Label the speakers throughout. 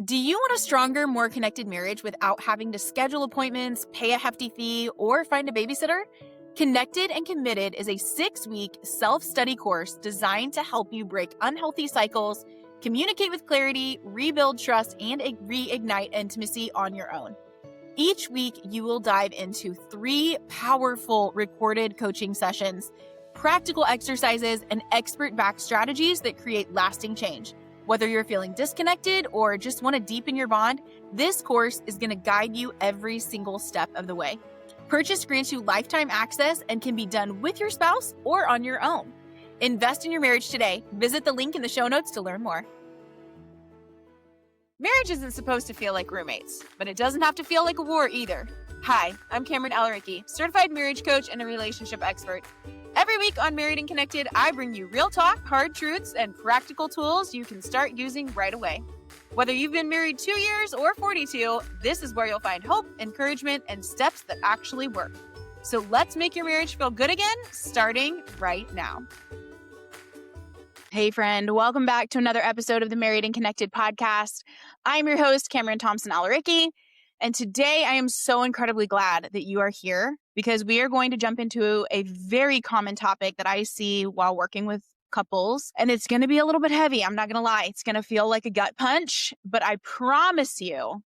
Speaker 1: Do you want a stronger, more connected marriage without having to schedule appointments, pay a hefty fee, or find a babysitter? Connected and Committed is a 6-week self-study course designed to help you break unhealthy cycles, communicate with clarity, rebuild trust, and reignite intimacy on your own. Each week, you will dive into 3 powerful recorded coaching sessions, practical exercises, and expert-backed strategies that create lasting change. Whether you're feeling disconnected or just want to deepen your bond, this course is going to guide you every single step of the way. Purchase grants you lifetime access and can be done with your spouse or on your own. Invest in your marriage today. Visit the link in the show notes to learn more. Marriage isn't supposed to feel like roommates, but it doesn't have to feel like a war either. Hi, I'm Cameron Alricki, certified marriage coach and a relationship expert. Every week on Married and Connected, I bring you real talk, hard truths, and practical tools you can start using right away. Whether you've been married 2 years or 42, this is where you'll find hope, encouragement, and steps that actually work. So let's make your marriage feel good again, starting right now. Hey friend, welcome back to another episode of the Married and Connected podcast. I'm your host, Cameron Thompson Alricki, and today I am so incredibly glad that you are here because we are going to jump into a very common topic that I see while working with couples, and it's going to be a little bit heavy. I'm not going to lie. It's going to feel like a gut punch, but I promise you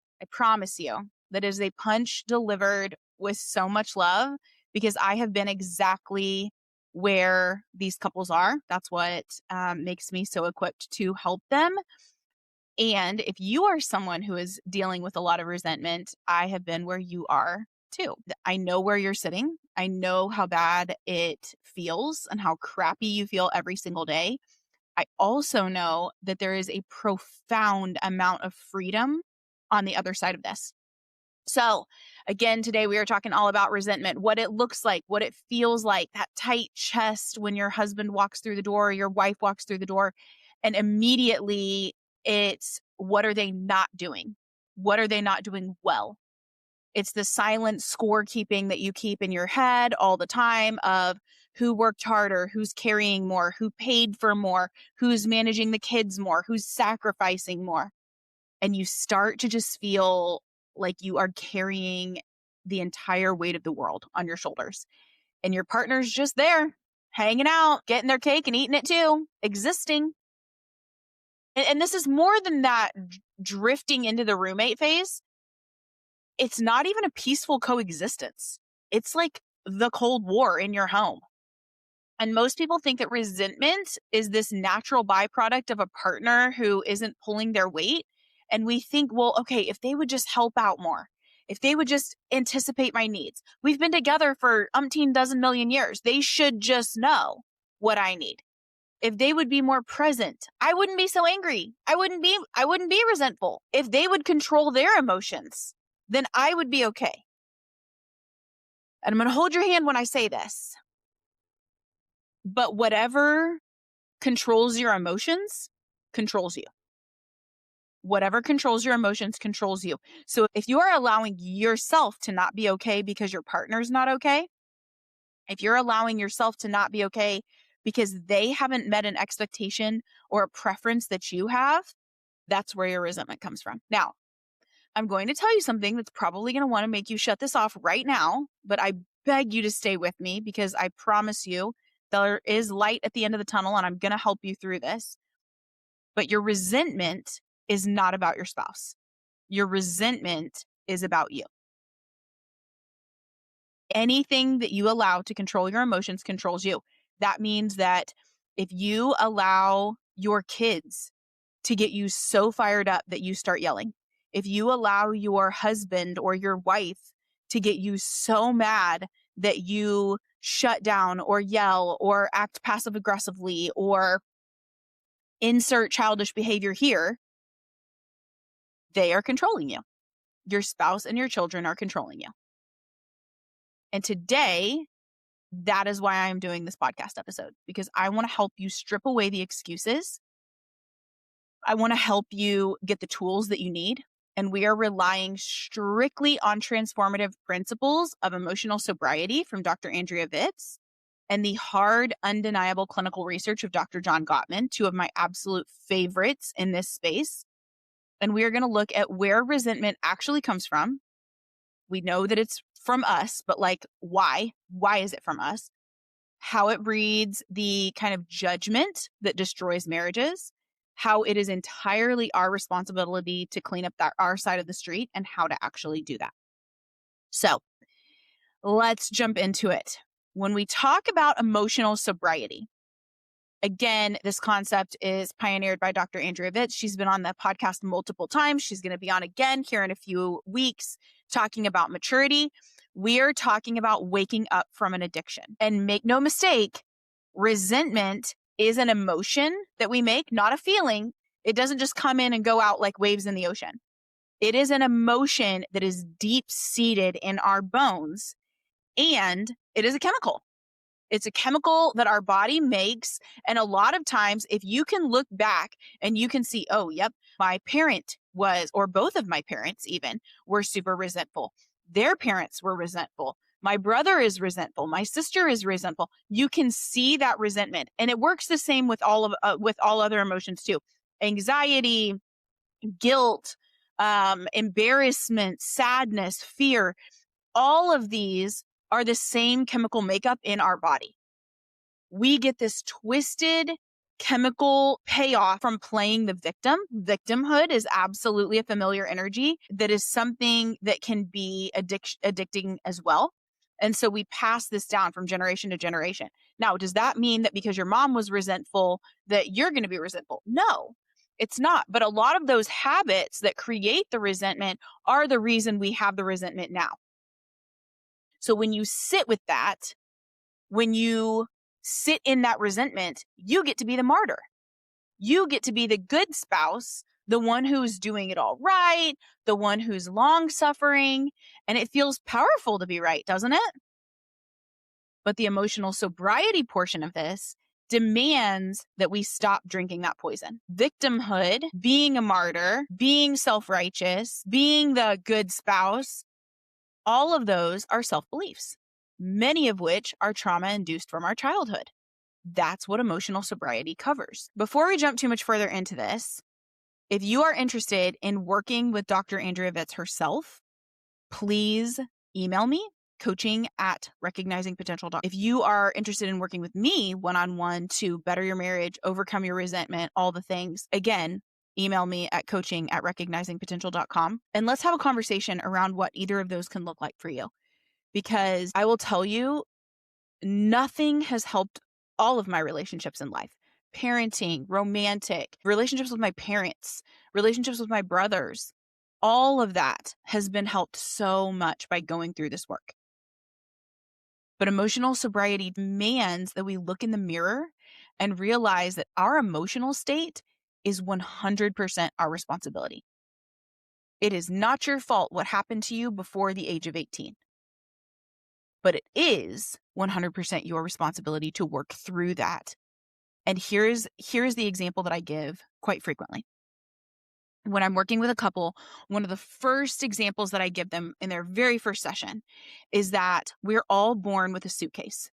Speaker 1: that is a punch delivered with so much love because I have been exactly where these couples are. That's what makes me so equipped to help them. And if you are someone who is dealing with a lot of resentment, I have been where you are too. I know where you're sitting. I know how bad it feels and how crappy you feel every single day. I also know that there is a profound amount of freedom on the other side of this. So again, today we are talking all about resentment, what it looks like, what it feels like, that tight chest when your husband walks through the door or your wife walks through the door, and immediately it's what are they not doing? What are they not doing well? It's the silent scorekeeping that you keep in your head all the time of who worked harder, who's carrying more, who paid for more, who's managing the kids more, who's sacrificing more. And you start to just feel like you are carrying the entire weight of the world on your shoulders. And your partner's just there, hanging out, getting their cake and eating it too, existing. And this is more than that drifting into the roommate phase. It's not even a peaceful coexistence. It's like the Cold War in your home. And most people think that resentment is this natural byproduct of a partner who isn't pulling their weight. And we think, well, okay, if they would just help out more, if they would just anticipate my needs. We've been together for umpteen dozen million years. They should just know what I need. If they would be more present, I wouldn't be so angry. I wouldn't be resentful. If they would control their emotions, then I would be okay. And I'm going to hold your hand when I say this. But whatever controls your emotions controls you. Whatever controls your emotions controls you. So if you are allowing yourself to not be okay because your partner's not okay, if you're allowing yourself to not be okay because they haven't met an expectation or a preference that you have, that's where your resentment comes from. Now, I'm going to tell you something that's probably going to want to make you shut this off right now, but I beg you to stay with me because I promise you there is light at the end of the tunnel and I'm going to help you through this. But your resentment is not about your spouse. Your resentment is about you. Anything that you allow to control your emotions controls you. That means that if you allow your kids to get you so fired up that you start yelling, if you allow your husband or your wife to get you so mad that you shut down or yell or act passive aggressively or insert childish behavior here, they are controlling you. Your spouse and your children are controlling you. And today, that is why I'm doing this podcast episode, because I want to help you strip away the excuses. I want to help you get the tools that you need. And we are relying strictly on transformative principles of emotional sobriety from Dr. Andrea Vitz and the hard, undeniable clinical research of Dr. Gottman, two of my absolute favorites in this space. And we are going to look at where resentment actually comes from. We know that it's from us, but like, why? Why is it from us? How it breeds the kind of judgment that destroys marriages, how it is entirely our responsibility to clean up our side of the street, and how to actually do that. So let's jump into it. When we talk about emotional sobriety, again, this concept is pioneered by Dr. Andrea Vitz. She's been on the podcast multiple times. She's going to be on again here in a few weeks talking about maturity. We are talking about waking up from an addiction. And make no mistake, resentment is an emotion that we make, not a feeling. It doesn't just come in and go out like waves in the ocean. It is an emotion that is deep-seated in our bones, and it is a chemical. It's a chemical that our body makes. And a lot of times, if you can look back and you can see, oh, yep, my parent was, or both of my parents even, were super resentful. Their parents were resentful. My brother is resentful. My sister is resentful. You can see that resentment. And it works the same with all other emotions too. Anxiety, guilt, embarrassment, sadness, fear. All of these are the same chemical makeup in our body. We get this twisted chemical payoff from playing the victim. Victimhood is absolutely a familiar energy that is something that can be addicting as well. And so we pass this down from generation to generation. Now, does that mean that because your mom was resentful that you're going to be resentful? No, it's not. But a lot of those habits that create the resentment are the reason we have the resentment now. So when you sit with that, when you sit in that resentment, you get to be the martyr. You get to be the good spouse, the one who's doing it all right, the one who's long suffering, and it feels powerful to be right, doesn't it? But the emotional sobriety portion of this demands that we stop drinking that poison. Victimhood, being a martyr, being self-righteous, being the good spouse, all of those are self-beliefs, many of which are trauma-induced from our childhood. That's what emotional sobriety covers. Before we jump too much further into this, if you are interested in working with Dr. Andrea Vitz herself, please email me, coaching@recognizingpotential.com. If you are interested in working with me one-on-one to better your marriage, overcome your resentment, all the things, again, email me at coaching@recognizingpotential.com. And let's have a conversation around what either of those can look like for you. Because I will tell you, nothing has helped all of my relationships in life. Parenting, romantic, relationships with my parents, relationships with my brothers. All of that has been helped so much by going through this work. But emotional sobriety demands that we look in the mirror and realize that our emotional state is 100% our responsibility. It is not your fault what happened to you before the age of 18. But it is 100% your responsibility to work through that. And here's the example that I give quite frequently. When I'm working with a couple, one of the first examples that I give them in their very first session is that we're all born with a suitcase.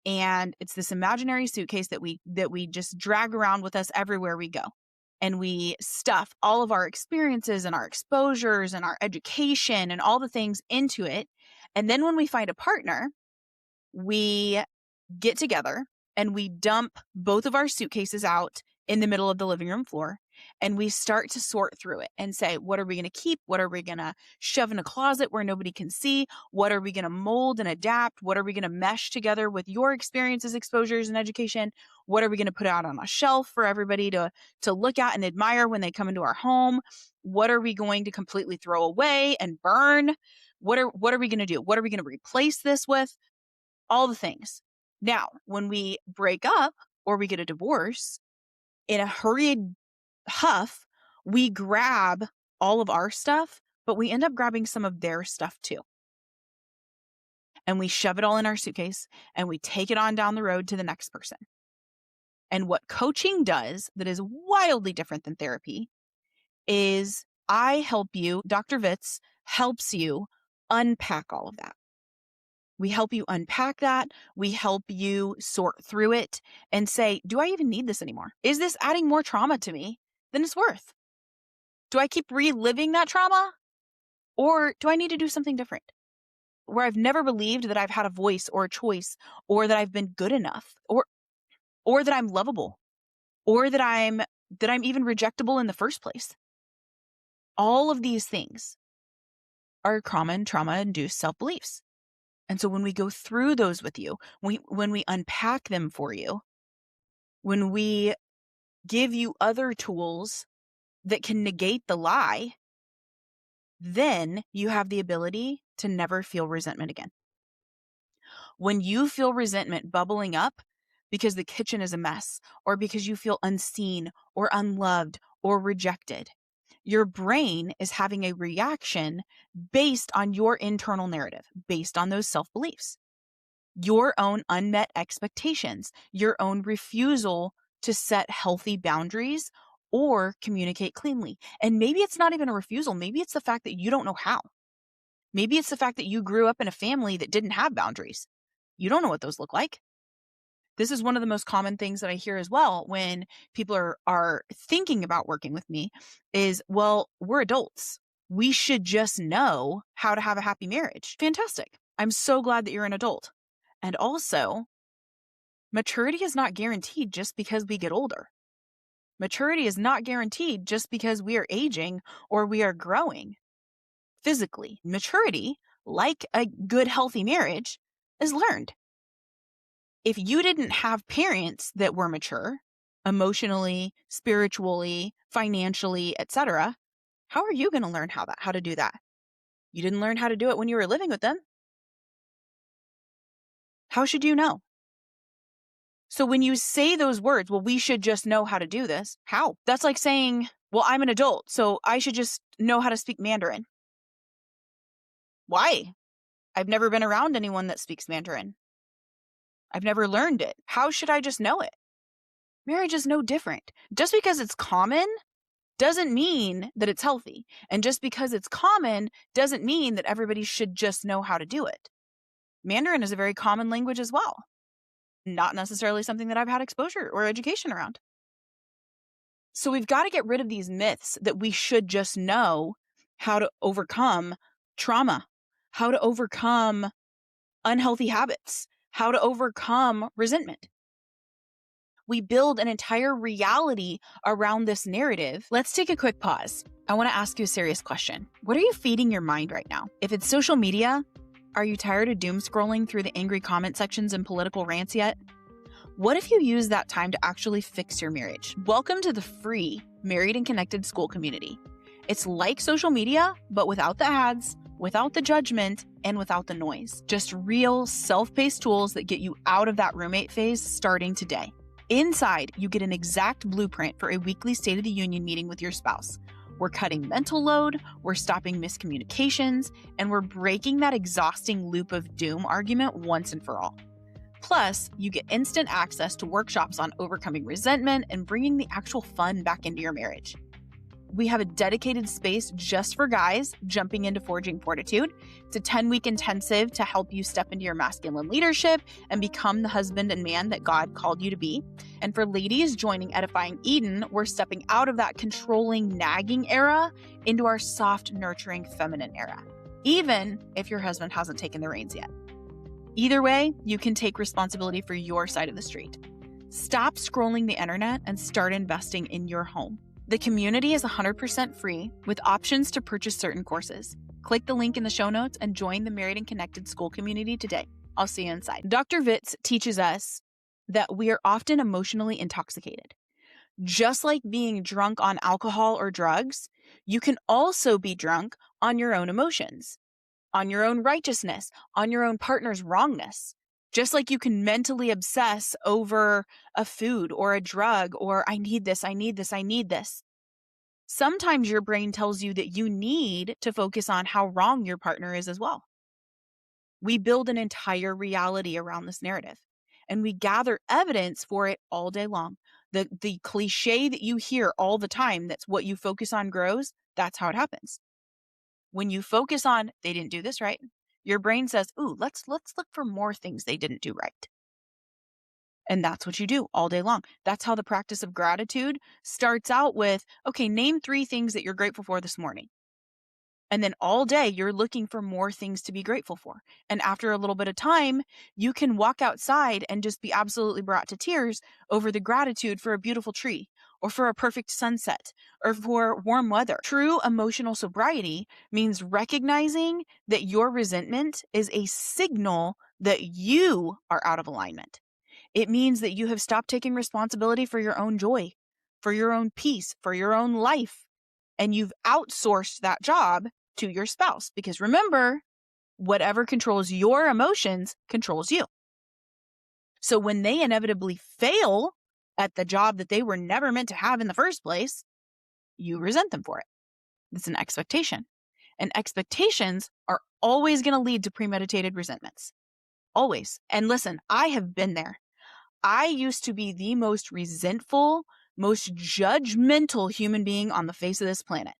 Speaker 1: And it's this imaginary suitcase that we just drag around with us everywhere we go. And we stuff all of our experiences and our exposures and our education and all the things into it. And then when we find a partner, we get together and we dump both of our suitcases out in the middle of the living room floor. And we start to sort through it and say, what are we going to keep? What are we going to shove in a closet where nobody can see? What are we going to mold and adapt? What are we going to mesh together with your experiences, exposures, and education? What are we going to put out on a shelf for everybody to look at and admire when they come into our home? What are we going to completely throw away and burn? What are we going to do? What are we going to replace this with? All the things. Now, when we break up or we get a divorce, in a hurried huff, we grab all of our stuff, but we end up grabbing some of their stuff too. And we shove it all in our suitcase and we take it on down the road to the next person. And what coaching does that is wildly different than therapy is I help you, Dr. Vitz helps you unpack all of that. We help you unpack that. We help you sort through it and say, do I even need this anymore? Is this adding more trauma to me than it's worth? Do I keep reliving that trauma? Or do I need to do something different? Where I've never believed that I've had a voice or a choice, or that I've been good enough, or that I'm lovable, or that I'm even rejectable in the first place. All of these things are common trauma-induced self-beliefs. And so when we go through those with you, when we unpack them for you, when we give you other tools that can negate the lie, then you have the ability to never feel resentment again. When you feel resentment bubbling up because the kitchen is a mess, or because you feel unseen or unloved or rejected, your brain is having a reaction based on your internal narrative, based on those self-beliefs, your own unmet expectations, your own refusal to set healthy boundaries or communicate cleanly. And maybe it's not even a refusal. Maybe it's the fact that you don't know how. Maybe it's the fact that you grew up in a family that didn't have boundaries. You don't know what those look like. This is one of the most common things that I hear as well when people are thinking about working with me is, well, we're adults. We should just know how to have a happy marriage. Fantastic. I'm so glad that you're an adult. And also, maturity is not guaranteed just because we get older. Maturity is not guaranteed just because we are aging or we are growing physically. Maturity, like a good, healthy marriage, is learned. If you didn't have parents that were mature, emotionally, spiritually, financially, etc., how are you going to learn how to do that? You didn't learn how to do it when you were living with them. How should you know? So when you say those words, well, we should just know how to do this. How? That's like saying, well, I'm an adult, so I should just know how to speak Mandarin. Why? I've never been around anyone that speaks Mandarin. I've never learned it. How should I just know it? Marriage is no different. Just because it's common doesn't mean that it's healthy. And just because it's common doesn't mean that everybody should just know how to do it. Mandarin is a very common language as well. Not necessarily something that I've had exposure or education around. So we've got to get rid of these myths that we should just know how to overcome trauma, how to overcome unhealthy habits, how to overcome resentment. We build an entire reality around this narrative. Let's take a quick pause. I want to ask you a serious question. What are you feeding your mind right now? If it's social media, are you tired of doom scrolling through the angry comment sections and political rants yet? What if you use that time to actually fix your marriage? Welcome to the free Married and Connected School community. It's like social media, but without the ads, without the judgment, and without the noise. Just real self-paced tools that get you out of that roommate phase starting today. Inside, you get an exact blueprint for a weekly State of the Union meeting with your spouse. We're cutting mental load, we're stopping miscommunications, and we're breaking that exhausting loop of doom argument once and for all. Plus, you get instant access to workshops on overcoming resentment and bringing the actual fun back into your marriage. We have a dedicated space just for guys jumping into Forging Fortitude. It's a 10-week intensive to help you step into your masculine leadership and become the husband and man that God called you to be. And for ladies joining Edifying Eden, we're stepping out of that controlling, nagging era into our soft, nurturing, feminine era, even if your husband hasn't taken the reins yet. Either way, you can take responsibility for your side of the street. Stop scrolling the internet and start investing in your home. The community is 100% free with options to purchase certain courses. Click the link in the show notes and join the Married and Connected School community today. I'll see you inside. Dr. Vitz teaches us that we are often emotionally intoxicated. Just like being drunk on alcohol or drugs, you can also be drunk on your own emotions, on your own righteousness, on your own partner's wrongness. Just like you can mentally obsess over a food or a drug or I need this, I need this, I need this. Sometimes your brain tells you that you need to focus on how wrong your partner is as well. We build an entire reality around this narrative and we gather evidence for it all day long. The cliche that you hear all the time, that's what you focus on grows, that's how it happens. When you focus on, they didn't do this right, your brain says, ooh, let's look for more things they didn't do right. And that's what you do all day long. That's how the practice of gratitude starts out with, okay, name 3 things that you're grateful for this morning. And then all day you're looking for more things to be grateful for. And after a little bit of time, you can walk outside and just be absolutely brought to tears over the gratitude for a beautiful tree or for a perfect sunset or for warm weather. True emotional sobriety means recognizing that your resentment is a signal that you are out of alignment. It means that you have stopped taking responsibility for your own joy, for your own peace, for your own life, and you've outsourced that job to your spouse. Because remember, whatever controls your emotions controls you. So when they inevitably fail at the job that they were never meant to have in the first place, you resent them for it. It's an expectation. And expectations are always going to lead to premeditated resentments. Always. And listen, I have been there. I used to be the most resentful, most judgmental human being on the face of this planet.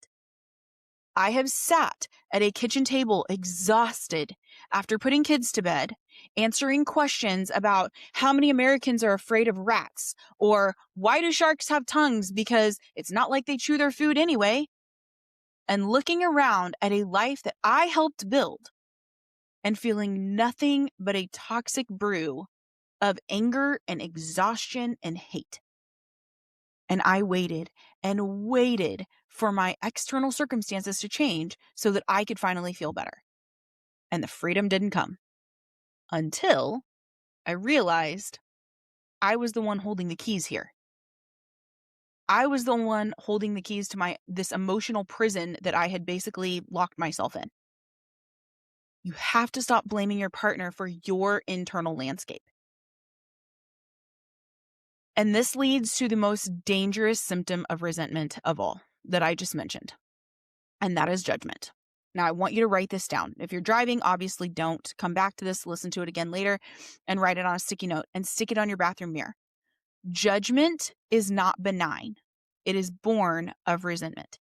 Speaker 1: I have sat at a kitchen table exhausted after putting kids to bed, answering questions about how many Americans are afraid of rats, or why do sharks have tongues because it's not like they chew their food anyway, and looking around at a life that I helped build and feeling nothing but a toxic brew of anger and exhaustion and hate. And I waited and waited for my external circumstances to change so that I could finally feel better. And the freedom didn't come until I realized I was the one holding the keys here. I was the one holding the keys to this emotional prison that I had basically locked myself in. You have to stop blaming your partner for your internal landscape. And this leads to the most dangerous symptom of resentment of all that I just mentioned, and that is judgment. Now, I want you to write this down. If you're driving, obviously don't. Come back to this, listen to it again later, and write it on a sticky note and stick it on your bathroom mirror. Judgment is not benign. It is born of resentment.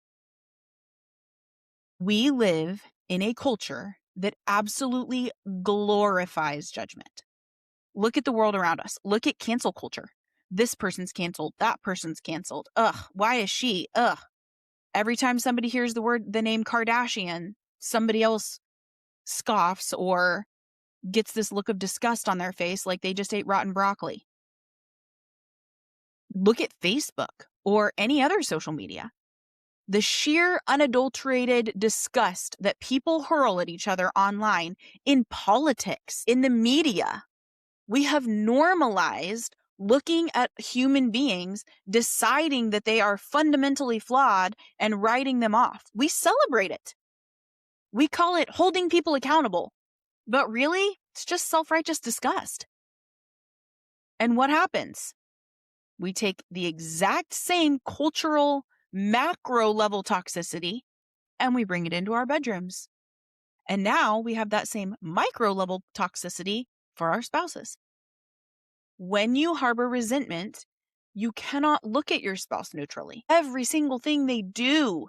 Speaker 1: We live in a culture that absolutely glorifies judgment. Look at the world around us. Look at cancel culture. This person's canceled. That person's canceled. Ugh, why is she? Ugh. Every time somebody hears the name Kardashian, somebody else scoffs or gets this look of disgust on their face like they just ate rotten broccoli. Look at Facebook or any other social media. The sheer unadulterated disgust that people hurl at each other online, in politics, in the media. We have normalized looking at human beings, deciding that they are fundamentally flawed and writing them off. We celebrate it. We call it holding people accountable. But really, it's just self-righteous disgust. And what happens? We take the exact same cultural macro level toxicity and we bring it into our bedrooms. And now we have that same micro level toxicity for our spouses. When you harbor resentment, you cannot look at your spouse neutrally. Every single thing they do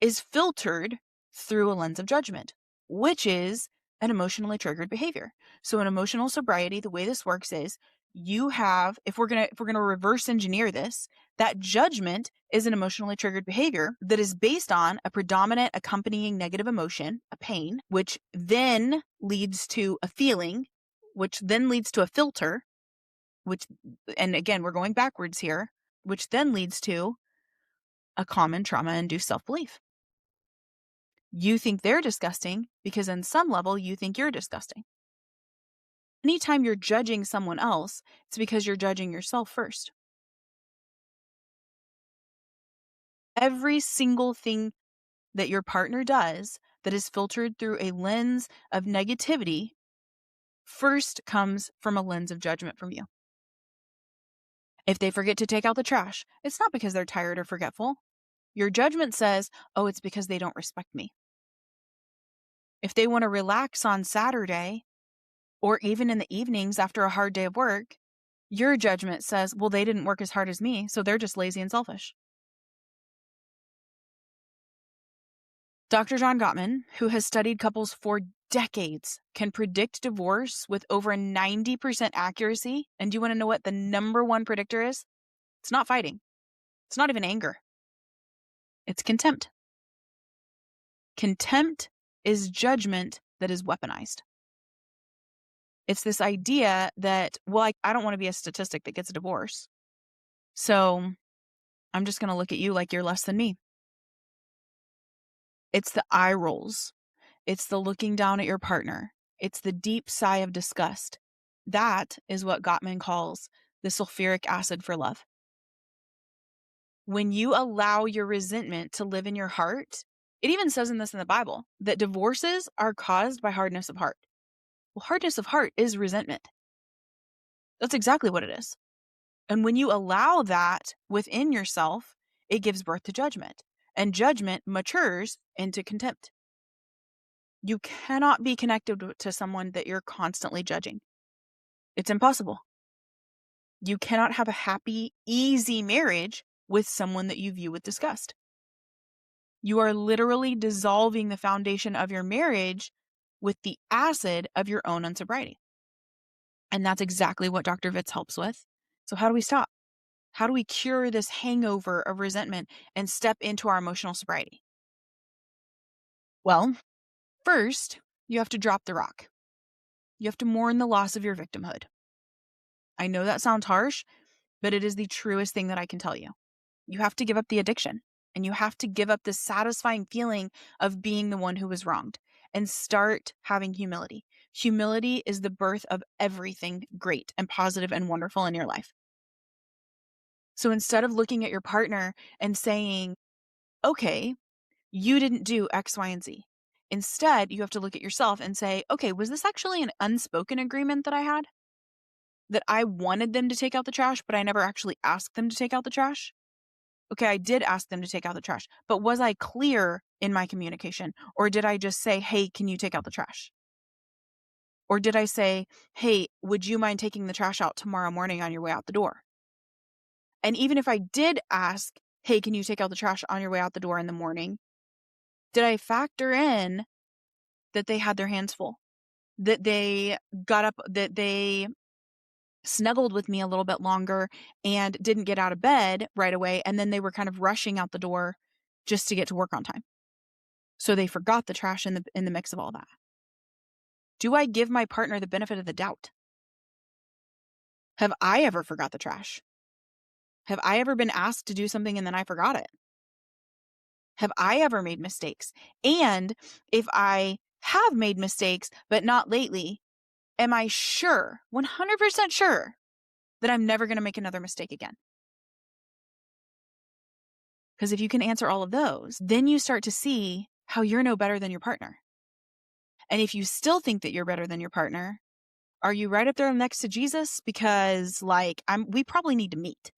Speaker 1: is filtered through a lens of judgment, which is an emotionally triggered behavior. So in emotional sobriety, the way this works is you have, if we're going to reverse engineer this, that judgment is an emotionally triggered behavior that is based on a predominant accompanying negative emotion, a pain, which then leads to a feeling, which then leads to a filter, and again, we're going backwards here, which then leads to a common trauma-induced self-belief. You think they're disgusting because on some level you think you're disgusting. Anytime you're judging someone else, it's because you're judging yourself first. Every single thing that your partner does that is filtered through a lens of negativity first comes from a lens of judgment from you. If they forget to take out the trash, it's not because they're tired or forgetful. Your judgment says, oh, it's because they don't respect me. If they want to relax on Saturday or even in the evenings after a hard day of work, your judgment says, well, they didn't work as hard as me, so they're just lazy and selfish. Dr. John Gottman, who has studied couples for decades can predict divorce with over 90% accuracy. And do you want to know what the number one predictor is? It's not fighting. It's not even anger. It's contempt. Contempt is judgment that is weaponized. It's this idea that, well, I don't want to be a statistic that gets a divorce. So I'm just going to look at you like you're less than me. It's the eye rolls. It's the looking down at your partner. It's the deep sigh of disgust. That is what Gottman calls the sulfuric acid for love. When you allow your resentment to live in your heart, it even says in the Bible that divorces are caused by hardness of heart. Well, hardness of heart is resentment. That's exactly what it is. And when you allow that within yourself, it gives birth to judgment. And judgment matures into contempt. You cannot be connected to someone that you're constantly judging. It's impossible. You cannot have a happy, easy marriage with someone that you view with disgust. You are literally dissolving the foundation of your marriage with the acid of your own unsobriety. And that's exactly what Dr. Vitz helps with. So how do we stop? How do we cure this hangover of resentment and step into our emotional sobriety? Well, first, you have to drop the rock. You have to mourn the loss of your victimhood. I know that sounds harsh, but it is the truest thing that I can tell you. You have to give up the addiction, and you have to give up the satisfying feeling of being the one who was wronged and start having humility. Humility is the birth of everything great and positive and wonderful in your life. So instead of looking at your partner and saying, okay, you didn't do X, Y, and Z. Instead, you have to look at yourself and say, okay, was this actually an unspoken agreement that I had? That I wanted them to take out the trash, but I never actually asked them to take out the trash? Okay, I did ask them to take out the trash, but was I clear in my communication? Or did I just say, hey, can you take out the trash? Or did I say, hey, would you mind taking the trash out tomorrow morning on your way out the door? And even if I did ask, hey, can you take out the trash on your way out the door in the morning? Did I factor in that they had their hands full? That they got up, that they snuggled with me a little bit longer and didn't get out of bed right away. And then they were kind of rushing out the door just to get to work on time. So they forgot the trash in the mix of all that. Do I give my partner the benefit of the doubt? Have I ever forgot the trash? Have I ever been asked to do something and then I forgot it? Have I ever made mistakes? And if I have made mistakes, but not lately, am I sure, 100% sure, that I'm never going to make another mistake again? Because if you can answer all of those, then you start to see how you're no better than your partner. And if you still think that you're better than your partner, are you right up there next to Jesus? Because we probably need to meet.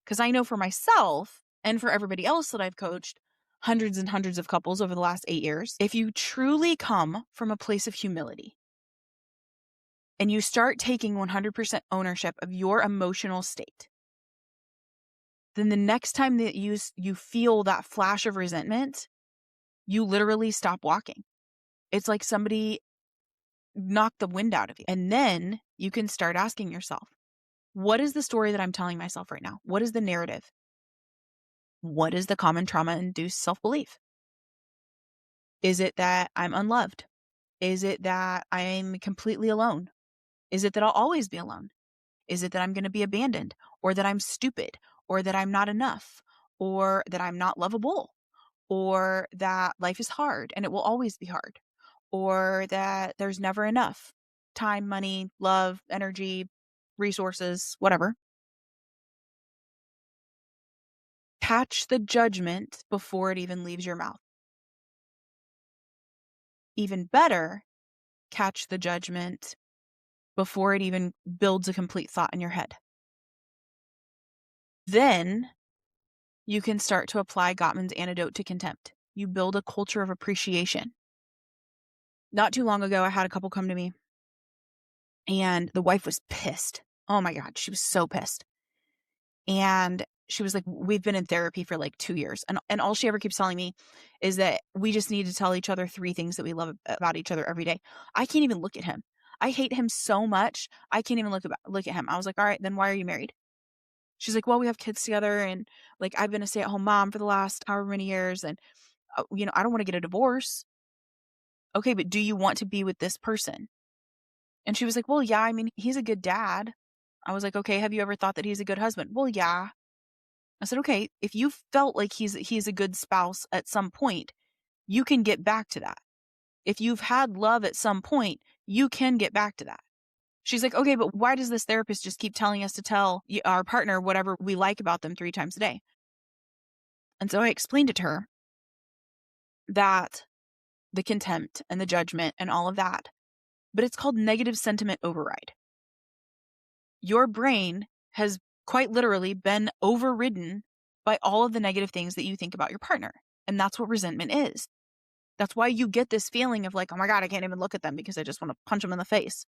Speaker 1: Because I know for myself and for everybody else that I've coached, hundreds and hundreds of couples over the last 8 years, if you truly come from a place of humility and you start taking 100% ownership of your emotional state, then the next time that you feel that flash of resentment, you literally stop walking. It's like somebody knocked the wind out of you. And then you can start asking yourself, what is the story that I'm telling myself right now? What is the narrative? What is the common trauma-induced self-belief? Is it that I'm unloved? Is it that I'm completely alone? Is it that I'll always be alone? Is it that I'm going to be abandoned, or that I'm stupid, or that I'm not enough, or that I'm not lovable, or that life is hard and it will always be hard, or that there's never enough time, money, love, energy, resources, whatever? Catch the judgment before it even leaves your mouth. Even better, catch the judgment before it even builds a complete thought in your head. Then you can start to apply Gottman's antidote to contempt. You build a culture of appreciation. Not too long ago, I had a couple come to me and the wife was pissed. Oh my God, she was so pissed. And she was like, we've been in therapy for like 2 years. And all she ever keeps telling me is that we just need to tell each other 3 things that we love about each other every day. I can't even look at him. I hate him so much. I can't even look at him. I was like, all right, then why are you married? She's like, well, we have kids together. And like, I've been a stay-at-home mom for the last however many years. And, I don't want to get a divorce. Okay, but do you want to be with this person? And she was like, well, yeah, I mean, he's a good dad. I was like, okay, have you ever thought that he's a good husband? Well, yeah. I said, okay, if you felt like he's a good spouse at some point, you can get back to that. If you've had love at some point, you can get back to that. She's like, okay, but why does this therapist just keep telling us to tell our partner whatever we like about them 3 times a day? And so I explained it to her that the contempt and the judgment and all of that, but it's called negative sentiment override. Your brain has quite literally been overridden by all of the negative things that you think about your partner. And that's what resentment is. That's why you get this feeling of like, oh my God, I can't even look at them because I just want to punch them in the face.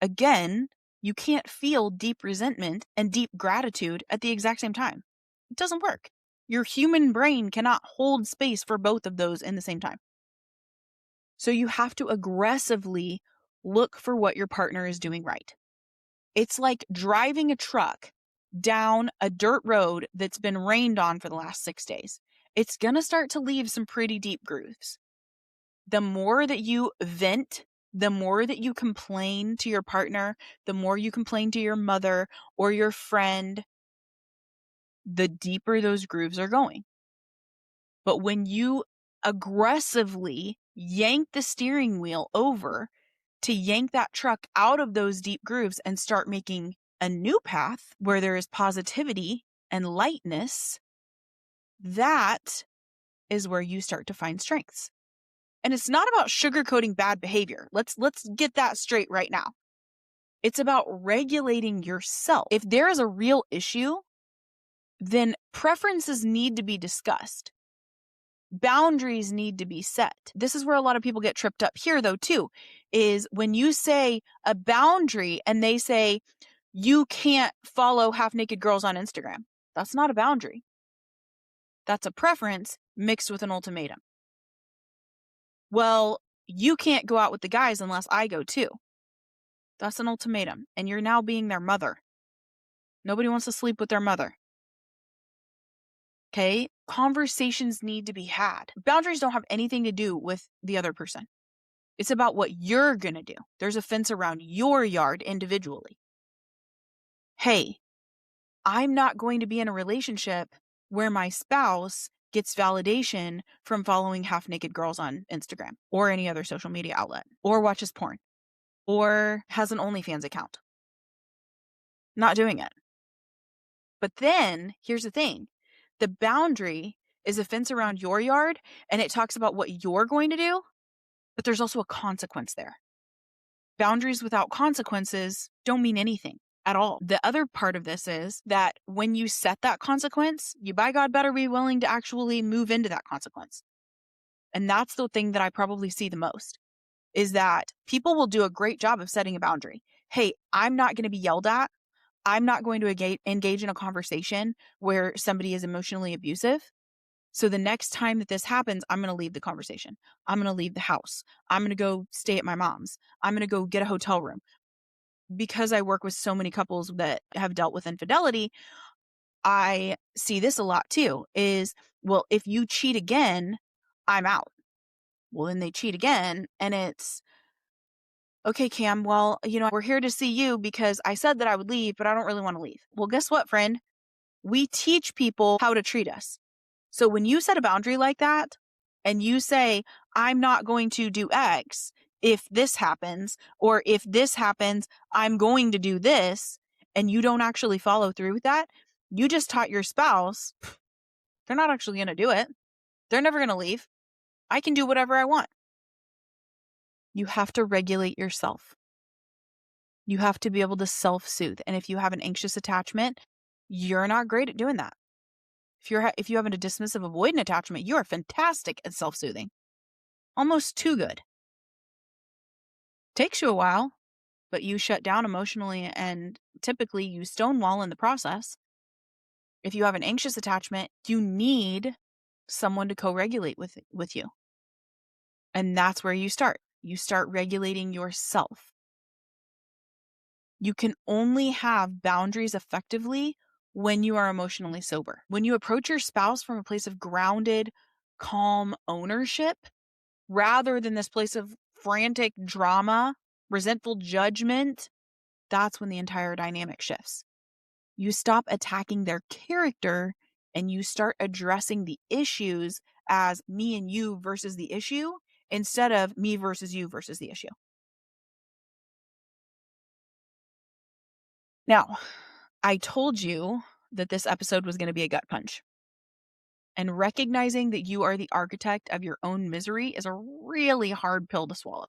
Speaker 1: Again, you can't feel deep resentment and deep gratitude at the exact same time. It doesn't work. Your human brain cannot hold space for both of those in the same time. So you have to aggressively look for what your partner is doing right. It's like driving a truck down a dirt road that's been rained on for the last 6 days. It's going to start to leave some pretty deep grooves. The more that you vent, the more that you complain to your partner, the more you complain to your mother or your friend, the deeper those grooves are going. But when you aggressively yank the steering wheel over to yank that truck out of those deep grooves and start making a new path where there is positivity and lightness, that is where you start to find strengths. And it's not about sugarcoating bad behavior. Let's get that straight right now. It's about regulating yourself. If there is a real issue, then preferences need to be discussed. Boundaries need to be set. This is where a lot of people get tripped up here, though, too, is when you say a boundary and they say, you can't follow half-naked girls on Instagram. That's not a boundary. That's a preference mixed with an ultimatum. Well, you can't go out with the guys unless I go too. That's an ultimatum. And you're now being their mother. Nobody wants to sleep with their mother. Okay? Conversations need to be had. Boundaries don't have anything to do with the other person. It's about what you're going to do. There's a fence around your yard individually. Hey, I'm not going to be in a relationship where my spouse gets validation from following half-naked girls on Instagram or any other social media outlet, or watches porn, or has an OnlyFans account. Not doing it. But then, here's the thing. The boundary is a fence around your yard, and it talks about what you're going to do, but there's also a consequence there. Boundaries without consequences don't mean anything at all. The other part of this is that when you set that consequence, you, by God, better be willing to actually move into that consequence. And that's the thing that I probably see the most, is that people will do a great job of setting a boundary. Hey, I'm not going to be yelled at. I'm not going to engage in a conversation where somebody is emotionally abusive. So the next time that this happens, I'm going to leave the conversation. I'm going to leave the house. I'm going to go stay at my mom's. I'm going to go get a hotel room. Because I work with so many couples that have dealt with infidelity, I see this a lot too, is, well, if you cheat again, I'm out. Well, then they cheat again, and it's, okay, Cam, well, we're here to see you because I said that I would leave, but I don't really want to leave. Well, guess what, friend? We teach people how to treat us. So when you set a boundary like that and you say, I'm not going to do X if this happens, or if this happens, I'm going to do this, and you don't actually follow through with that, you just taught your spouse, they're not actually going to do it. They're never going to leave. I can do whatever I want. You have to regulate yourself. You have to be able to self-soothe. And if you have an anxious attachment, you're not great at doing that. If you have a dismissive avoidant attachment, you are fantastic at self-soothing. Almost too good. Takes you a while. but you shut down emotionally and typically you stonewall in the process. If you have an anxious attachment, you need someone to co-regulate with you. And that's where you start. You start regulating yourself. You can only have boundaries effectively when you are emotionally sober. When you approach your spouse from a place of grounded, calm ownership, rather than this place of frantic drama, resentful judgment, that's when the entire dynamic shifts. You stop attacking their character and you start addressing the issues as me and you versus the issue instead of me versus you versus the issue. Now, I told you that this episode was going to be a gut punch. And recognizing that you are the architect of your own misery is a really hard pill to swallow.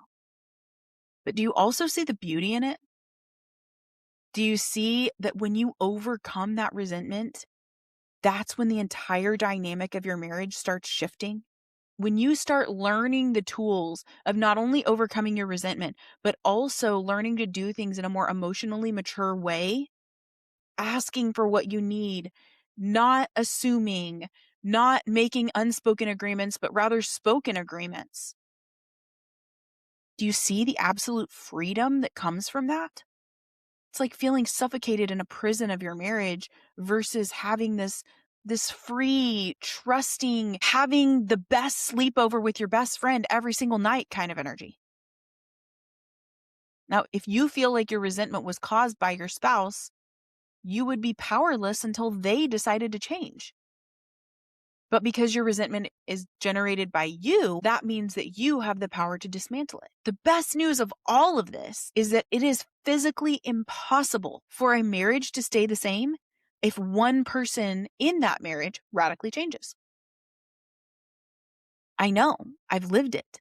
Speaker 1: But do you also see the beauty in it? Do you see that when you overcome that resentment, that's when the entire dynamic of your marriage starts shifting? When you start learning the tools of not only overcoming your resentment, but also learning to do things in a more emotionally mature way, asking for what you need, not assuming, not making unspoken agreements, but rather spoken agreements. Do you see the absolute freedom that comes from that? It's like feeling suffocated in a prison of your marriage versus having this free, trusting, having the best sleepover with your best friend every single night kind of energy. Now, if you feel like your resentment was caused by your spouse, you would be powerless until they decided to change. But because your resentment is generated by you, that means that you have the power to dismantle it. The best news of all of this is that it is physically impossible for a marriage to stay the same if one person in that marriage radically changes. I know, I've lived it.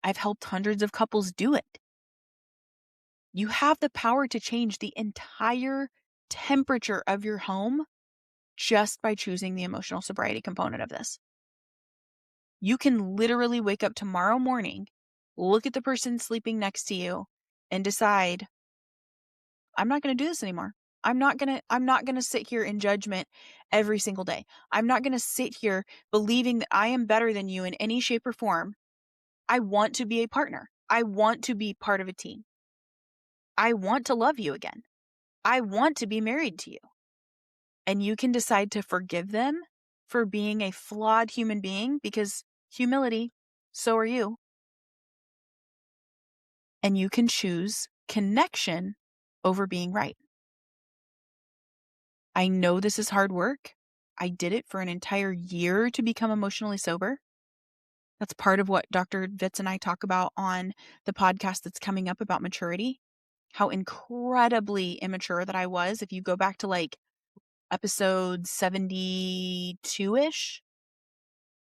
Speaker 1: I've helped hundreds of couples do it. You have the power to change the entire temperature of your home just by choosing the emotional sobriety component of this. You can literally wake up tomorrow morning, look at the person sleeping next to you, and decide, I'm not going to do this anymore. I'm not going to sit here in judgment every single day. I'm not going to sit here believing that I am better than you in any shape or form. I want to be a partner. I want to be part of a team. I want to love you again. I want to be married to you. And you can decide to forgive them for being a flawed human being, because humility, so are you. And you can choose connection over being right. I know this is hard work. I did it for an entire year to become emotionally sober. That's part of what Dr. Vitz and I talk about on the podcast that's coming up about maturity. How incredibly immature that I was. If you go back to like episode 72-ish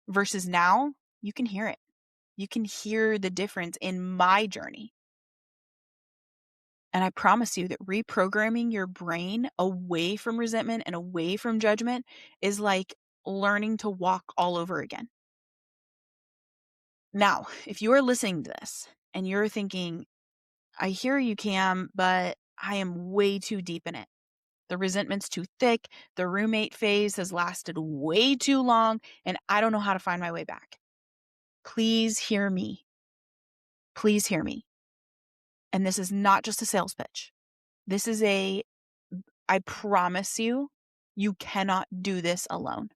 Speaker 1: versus now, you can hear it. You can hear the difference in my journey. And I promise you that reprogramming your brain away from resentment and away from judgment is like learning to walk all over again. Now, if you are listening to this and you're thinking, I hear you, Cam, but I am way too deep in it. The resentment's too thick. The roommate phase has lasted way too long, and I don't know how to find my way back. Please hear me. Please hear me. And this is not just a sales pitch. This is I promise you, you cannot do this alone.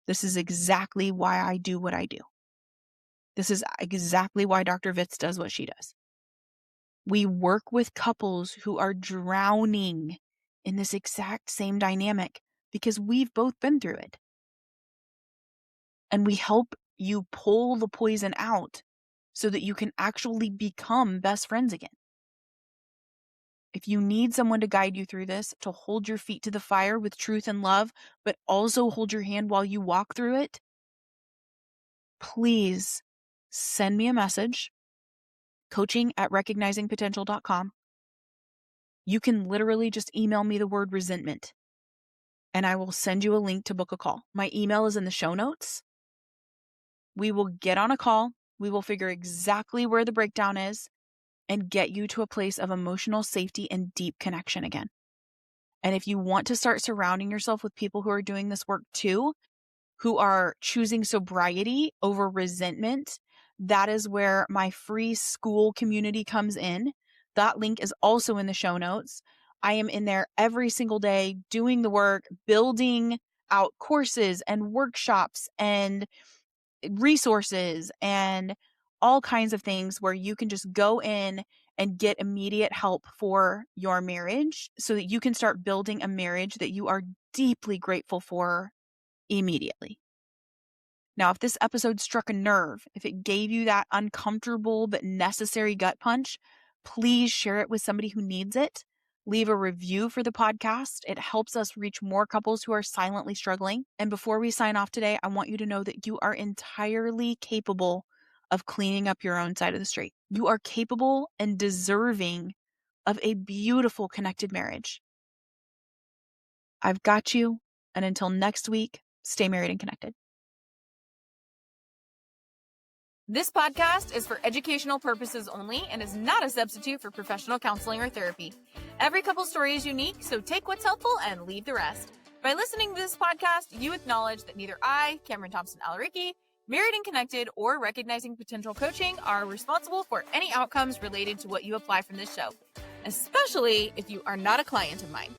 Speaker 1: This is exactly why I do what I do. This is exactly why Dr. Vitz does what she does. We work with couples who are drowning in this exact same dynamic because we've both been through it. And we help you pull the poison out so that you can actually become best friends again. If you need someone to guide you through this, to hold your feet to the fire with truth and love, but also hold your hand while you walk through it, please send me a message, coaching@recognizingpotential.com. You can literally just email me the word resentment, and I will send you a link to book a call. My email is in the show notes. We will get on a call. We will figure exactly where the breakdown is. and get you to a place of emotional safety and deep connection again. And if you want to start surrounding yourself with people who are doing this work too, who are choosing sobriety over resentment, that is where my free school community comes in. That link is also in the show notes. I am in there every single day doing the work, building out courses and workshops and resources and all kinds of things where you can just go in and get immediate help for your marriage so that you can start building a marriage that you are deeply grateful for immediately. Now, if this episode struck a nerve, if it gave you that uncomfortable but necessary gut punch, please share it with somebody who needs it. Leave a review for the podcast. It helps us reach more couples who are silently struggling. And before we sign off today, I want you to know that you are entirely capable of cleaning up your own side of the street. You are capable and deserving of a beautiful connected marriage. I've got you. And until next week, stay married and connected. This podcast is for educational purposes only and is not a substitute for professional counseling or therapy. Every couple story is unique, so take what's helpful and leave the rest. By listening to this podcast, you acknowledge that neither I, Cameron Thompson-Alaricki, Married and Connected, or Recognizing Potential Coaching are responsible for any outcomes related to what you apply from this show, especially if you are not a client of mine.